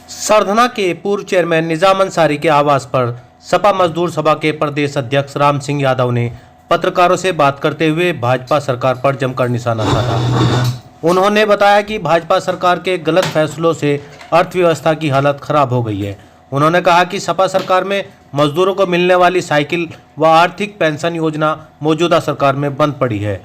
सरधना के पूर्व चेयरमैन निजाम अंसारी के आवास पर सपा मजदूर सभा के प्रदेश अध्यक्ष राम सिंह यादव ने पत्रकारों से बात करते हुए भाजपा सरकार पर जमकर निशाना साधा। उन्होंने बताया कि भाजपा सरकार के गलत फैसलों से अर्थव्यवस्था की हालत खराब हो गई है। उन्होंने कहा कि सपा सरकार में मजदूरों को मिलने वाली साइकिल व आर्थिक पेंशन योजना मौजूदा सरकार में बंद पड़ी है,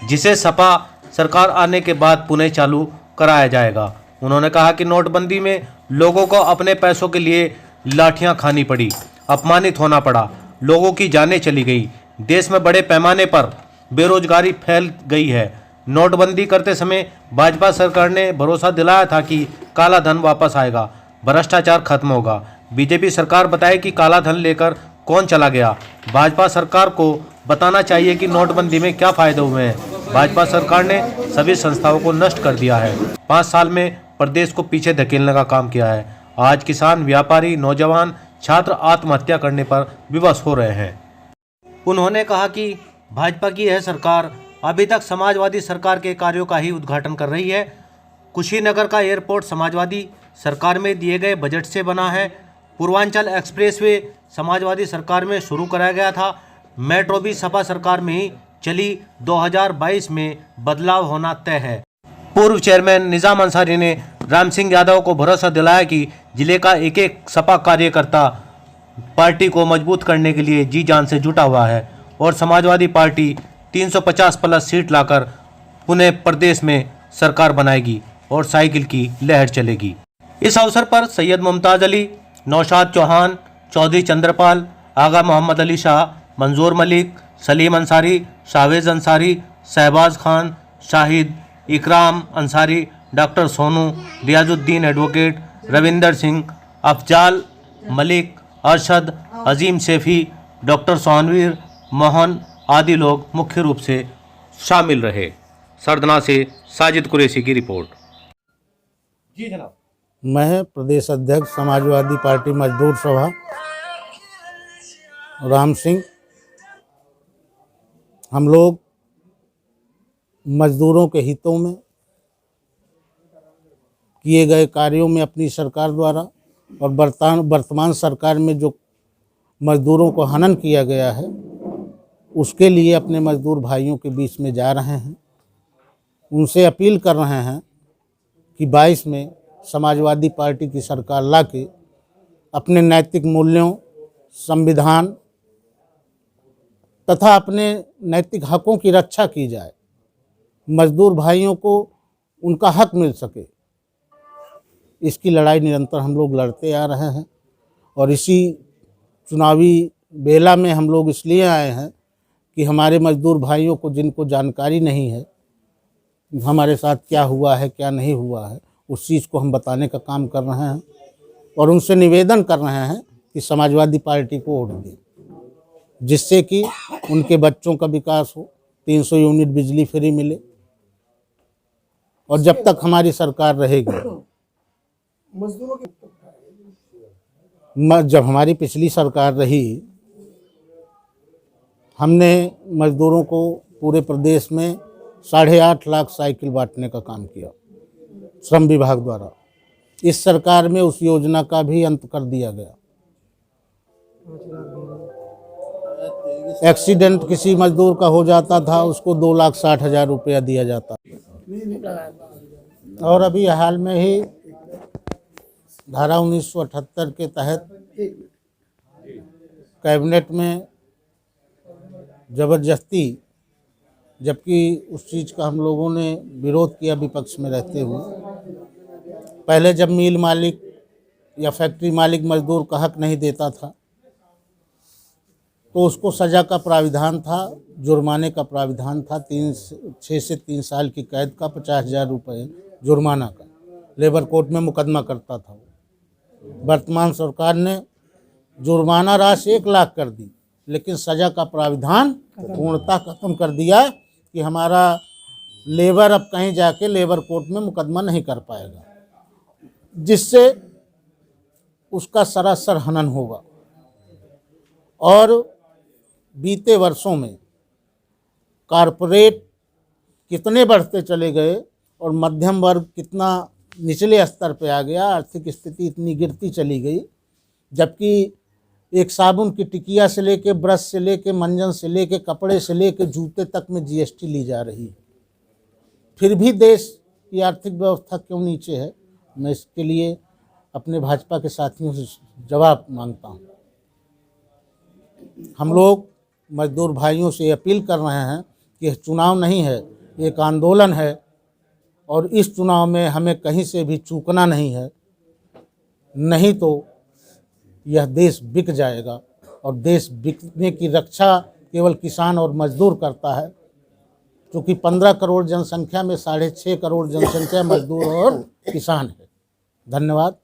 जिसे सपा सरकार आने के बाद पुनः चालू कराया जाएगा। उन्होंने कहा कि नोटबंदी में लोगों को अपने पैसों के लिए लाठियां खानी पड़ी, अपमानित होना पड़ा, लोगों की जानें चली गई, देश में बड़े पैमाने पर बेरोजगारी फैल गई है। नोटबंदी करते समय भाजपा सरकार ने भरोसा दिलाया था कि काला धन वापस आएगा, भ्रष्टाचार खत्म होगा। बीजेपी सरकार बताए कि काला धन लेकर कौन चला गया। भाजपा सरकार को बताना चाहिए कि नोटबंदी में क्या फायदे हुए हैं। भाजपा सरकार ने सभी संस्थाओं को नष्ट कर दिया है। 5 साल में प्रदेश को पीछे धकेलने का काम किया है। आज किसान, व्यापारी, नौजवान, छात्र आत्महत्या करने पर विवश हो रहे हैं। उन्होंने कहा कि भाजपा की यह सरकार अभी तक समाजवादी सरकार के कार्यों का ही उद्घाटन कर रही है। कुशीनगर का एयरपोर्ट समाजवादी सरकार में दिए गए बजट से बना है। पूर्वांचल एक्सप्रेसवे समाजवादी सरकार में शुरू कराया गया था। मेट्रो भी सपा सरकार में ही चली। 2022 में बदलाव होना तय है। पूर्व चेयरमैन निजाम अंसारी ने राम सिंह यादव को भरोसा दिलाया कि जिले का एक एक सपा कार्यकर्ता पार्टी को मजबूत करने के लिए जी जान से जुटा हुआ है और समाजवादी पार्टी 350 प्लस सीट लाकर पुणे प्रदेश में सरकार बनाएगी और साइकिल की लहर चलेगी। इस अवसर पर सैयद मुमताज अली, नौशाद चौहान, चौधरी चंद्रपाल, आगा मोहम्मद अली शाह, मंजूर मलिक, सलीम अंसारी, शावेज अंसारी, शहबाज खान, शाहिद, इकराम अंसारी, डॉक्टर सोनू, रियाजुद्दीन एडवोकेट, रविंदर सिंह, अफजाल मलिक, अरशद, अजीम सेफी, डॉक्टर सोहनवीर, मोहन आदि लोग मुख्य रूप से शामिल रहे। सरधना से साजिद कुरैशी की रिपोर्ट। जी जनाब। मैं प्रदेश अध्यक्ष समाजवादी पार्टी मजदूर सभा राम सिंह। हम लोग मजदूरों के हितों में किए गए कार्यों में अपनी सरकार द्वारा और वर्तमान सरकार में जो मजदूरों को हनन किया गया है उसके लिए अपने मजदूर भाइयों के बीच में जा रहे हैं। उनसे अपील कर रहे हैं कि 22 में समाजवादी पार्टी की सरकार लाके अपने नैतिक मूल्यों, संविधान तथा अपने नैतिक हकों की रक्षा की जाए, मजदूर भाइयों को उनका हक मिल सके। इसकी लड़ाई निरंतर हम लोग लड़ते आ रहे हैं और इसी चुनावी बेला में हम लोग इसलिए आए हैं कि हमारे मजदूर भाइयों को, जिनको जानकारी नहीं है हमारे साथ क्या हुआ है क्या नहीं हुआ है, उस चीज़ को हम बताने का काम कर रहे हैं और उनसे निवेदन कर रहे हैं कि समाजवादी पार्टी को वोट दें, जिससे कि उनके बच्चों का विकास हो, 300 यूनिट बिजली फ्री मिले। और जब तक हमारी सरकार रहेगी, जब हमारी पिछली सरकार रही, हमने मजदूरों को पूरे प्रदेश में 8.5 लाख साइकिल बांटने का काम किया श्रम विभाग द्वारा। इस सरकार में उस योजना का भी अंत कर दिया गया। एक्सीडेंट किसी मजदूर का हो जाता था, उसको 2,60,000 रुपया दिया जाता। और अभी हाल में ही धारा 1978 के तहत कैबिनेट में ज़बरदस्ती, जबकि उस चीज़ का हम लोगों ने विरोध किया विपक्ष में रहते हुए, पहले जब मिल मालिक या फैक्ट्री मालिक मजदूर का हक नहीं देता था तो उसको सज़ा का प्राविधान था, जुर्माने का प्राविधान था, 6 से 3 साल की कैद का, 50,000 रुपये जुर्माना का। लेबर कोर्ट में मुकदमा करता था। वर्तमान सरकार ने जुर्माना राशि 1 लाख कर दी, लेकिन सज़ा का प्राविधान पूर्णतः खत्म कर दिया कि हमारा लेबर अब कहीं जाके लेबर कोर्ट में मुकदमा नहीं कर पाएगा, जिससे उसका सरासर हनन होगा। और बीते वर्षों में कॉरपोरेट कितने बढ़ते चले गए और मध्यम वर्ग कितना निचले स्तर पे आ गया, आर्थिक स्थिति इतनी गिरती चली गई, जबकि एक साबुन की टिकिया से लेके, ब्रश से लेके, मंजन से लेके, कपड़े से लेके, जूते तक में जीएसटी ली जा रही है। फिर भी देश की आर्थिक व्यवस्था क्यों नीचे है? मैं इसके लिए अपने भाजपा के साथियों से जवाब मांगता हूँ। हम लोग मजदूर भाइयों से अपील कर रहे हैं कि यह चुनाव नहीं है, एक आंदोलन है, और इस चुनाव में हमें कहीं से भी चूकना नहीं है, नहीं तो यह देश बिक जाएगा। और देश बिकने की रक्षा केवल किसान और मजदूर करता है, क्योंकि 15 करोड़ जनसंख्या में 6.5 करोड़ जनसंख्या मजदूर और किसान है। धन्यवाद।